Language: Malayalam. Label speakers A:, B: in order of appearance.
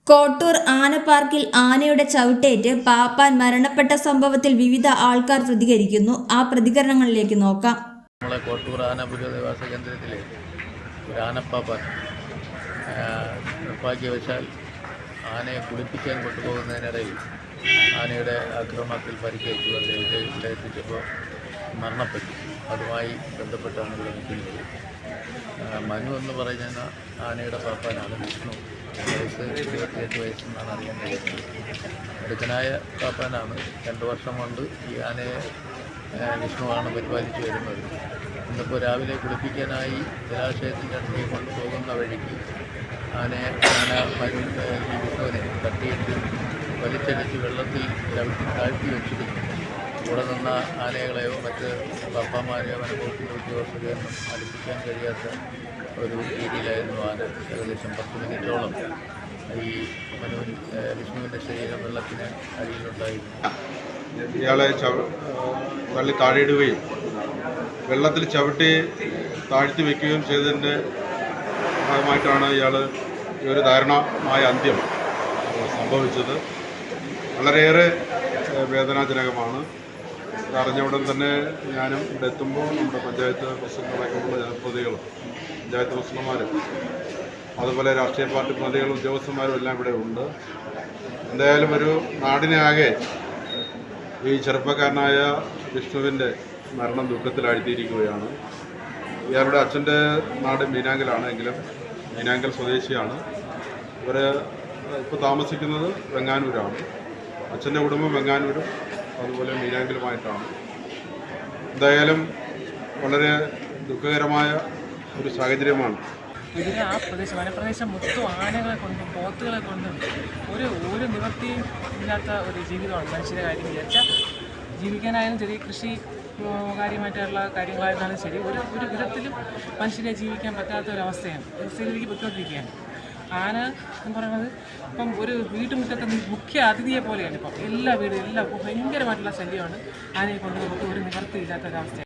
A: കോട്ടൂർ ആനപ്പാർക്കിൽ ആനയുടെ ചവിട്ടേറ്റ് പാപ്പാൻ മരണപ്പെട്ട സംഭവത്തിൽ വിവിധ ആൾക്കാർ പ്രതികരിക്കുന്നു. ആ പ്രതികരണങ്ങളിലേക്ക് നോക്കാം.
B: നമ്മളെ കോട്ടൂർ ആന പുനരധിവാസ കേന്ദ്രത്തിലെ ഒരു ആനപ്പാപ്പാൻ നിർഭാഗ്യവശാൽ ആനയെ കുളിപ്പിക്കാൻ കൊണ്ടുപോകുന്നതിനിടയിൽ ആനയുടെ ആക്രമണത്തിൽ പരിക്കേറ്റു. അദ്ദേഹത്തെ ഇവിടെ എത്തിച്ചപ്പോൾ മരണപ്പെട്ടു. അതുമായി ബന്ധപ്പെട്ടാണ് ഇവിടെ നിൽക്കുന്നത്. മനു എന്ന് പറയുന്ന ആനയുടെ പാപ്പാനാണ്. വിഷ്ണു വയസ്സ് 28 വയസ്സെന്നാണ് അറിയാൻ കഴിയുന്നത്. അടുക്കനായ പാപ്പാനാണ്. 2 വർഷം കൊണ്ട് ഈ ആനയെ വിഷ്ണുവാണ് പരിപാലിച്ചു വരുന്നത്. ഇന്നിപ്പോൾ രാവിലെ കുളിപ്പിക്കാനായി ജലാശയത്തിൻ്റെ അടുത്തേക്ക് കൊണ്ടുപോകുന്ന വഴിക്ക് ആന ഈ വിഷ്ണുവിനെ തട്ടിയിട്ട് വലിച്ചടിച്ച് വെള്ളത്തിൽ താഴ്ത്തി വെച്ചിരുന്നു. കൂടെ നിന്ന ആനകളെയോ മറ്റ് പാപ്പാമാരെയോ വനംവകുപ്പിൻ്റെ ഉദ്യോഗസ്ഥരെയൊന്നും അടുപ്പിക്കാൻ കഴിയാത്ത ഒരു രീതിയിലായിരുന്നു ആന. ഏകദേശം 10 മിനിറ്റോളം ഈ വിഷ്ണുവിൻ്റെ ശരീരം വെള്ളത്തിന് അടിയിലുണ്ടായിരുന്നു.
C: ഇയാളെ തള്ളി താഴെയിടുകയും വെള്ളത്തിൽ ചവിട്ടി താഴ്ത്തി വയ്ക്കുകയും ചെയ്തതിൻ്റെ ഭാഗമായിട്ടാണ് ഇയാൾ ഈ ഒരു ദാരുണമായ അന്ത്യം സംഭവിച്ചത്. വളരെയേറെ വേദനാജനകമാണ്. അറിഞ്ഞ ഉടൻ തന്നെ ഞാനും ഇവിടെ എത്തുമ്പോൾ നമ്മുടെ പഞ്ചായത്ത് പ്രസിഡന്റടക്കമുള്ള ജനപ്രതിനിധികളും പഞ്ചായത്ത് പ്രസിഡന്റുമാരും അതുപോലെ രാഷ്ട്രീയ പാർട്ടി പ്രതിനിധികളും ഉദ്യോഗസ്ഥന്മാരും എല്ലാം ഇവിടെ ഉണ്ട്. എന്തായാലും ഒരു നാടിനെ ആകെ ഈ ചെറുപ്പക്കാരനായ വിഷ്ണുവിൻ്റെ മരണം ദുഃഖത്തിലാഴ്ത്തിയിരിക്കുകയാണ്. ഇയാളുടെ അച്ഛൻ്റെ നാട് മീനാങ്കലാണ്. എങ്കിലും മീനാങ്കൽ സ്വദേശിയാണ്. ഇവർ ഇപ്പോൾ താമസിക്കുന്നത് വെങ്ങാനൂരാണ്. അച്ഛൻ്റെ കുടുംബം വെങ്ങാനൂരും അതുപോലെ മീനാങ്കലുമായിട്ടാണ്. എന്തായാലും വളരെ ദുഃഖകരമായ ഒരു സാഹചര്യമാണ്.
D: ഇതിന് ആ വനപ്രദേശം മൊത്തം ആനകളെ കൊണ്ടും പോത്തുകളെ കൊണ്ടും ഒരു നിവൃത്തിയും ഇല്ലാത്ത ഒരു ജീവിതമാണ്. മനുഷ്യൻ്റെ കാര്യം വിചാരിച്ചാൽ ജീവിക്കാനായാലും ശരി, കൃഷി കാര്യമായിട്ടുള്ള കാര്യങ്ങളായിരുന്നാലും ശരി, ഒരു വിധത്തിലും മനുഷ്യരെ ജീവിക്കാൻ പറ്റാത്ത ഒരവസ്ഥയാണ്. സ്ഥിതിയിലേക്ക് പൊയ്ക്കൊണ്ടിരിക്കുകയാണ്. ആന എന്ന് പറയുന്നത് ഇപ്പം ഒരു വീട്ടുമുറ്റത്തെ മുഖ്യ അതിഥിയെ പോലെയാണ്. ഇപ്പം എല്ലാ ഭയങ്കരമായിട്ടുള്ള ശല്യമാണ്. ആനയെ കൊണ്ടുപോകുമ്പോൾ ഒരു നിവൃത്തിയില്ലാത്ത ഒരവസ്ഥയാണ്.